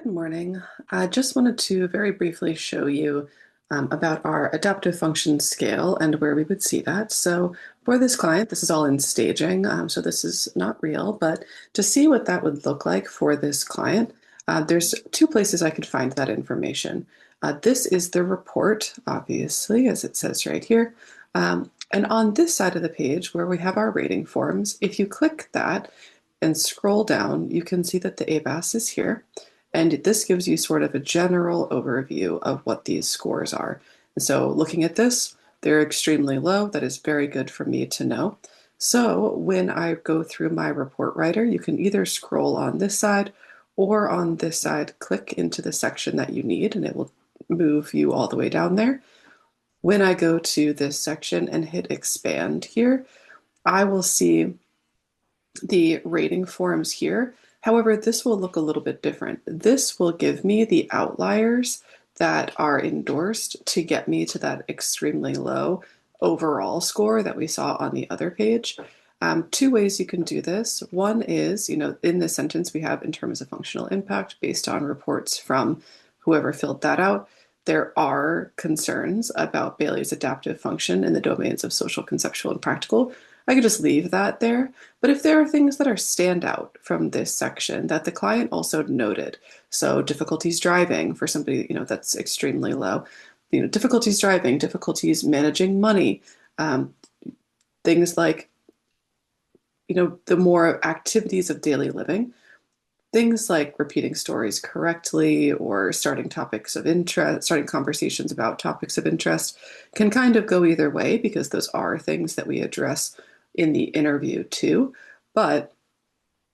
Good morning. I just wanted to very briefly show you about our adaptive function scale and where we would see that. So for this client, this is all in staging, so this is not real, but to see what that would look like for this client, there's two places I could find that information. This is the report, obviously, as it says right here. And on this side of the page where we have our rating forms, if you click that and scroll down, you can see that the ABAS is here. And this gives you sort of a general overview of what these scores are. And so looking at this, they're extremely low. That is very good for me to know. So when I go through my report writer, you can either scroll on this side or on this side, click into the section that you need, and it will move you all the way down there. When I go to this section and hit expand here, I will see the rating forms here. However, this will look a little bit different. This will give me the outliers that are endorsed to get me to that extremely low overall score that we saw on the other page. Two ways you can do this. One is, in this sentence we have in terms of functional impact based on reports from whoever filled that out. There are concerns about Bailey's adaptive function in the domains of social, conceptual, and practical. I could just leave that there. But if there are things that are standout from this section that the client also noted, so difficulties driving for somebody, that's extremely low, difficulties driving, difficulties managing money, things like, the more activities of daily living, things like repeating stories correctly or starting topics of interest, starting conversations about topics of interest can kind of go either way because those are things that we address in the interview too. But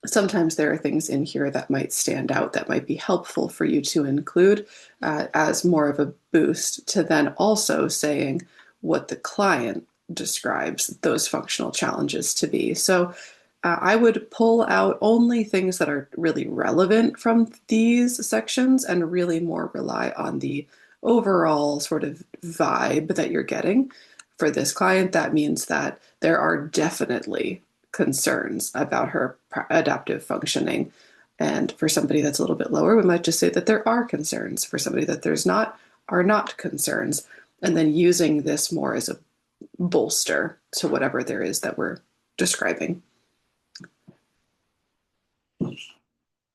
sometimes there are things in here that might stand out that might be helpful for you to include as more of a boost to then also saying what the client describes those functional challenges to be. So I would pull out only things that are really relevant from these sections and really more rely on the overall sort of vibe that you're getting. For this client, that means that there are definitely concerns about her adaptive functioning. And for somebody that's a little bit lower, we might just say that there are concerns. For somebody that there's not, are not concerns. And then using this more as a bolster to whatever there is that we're describing.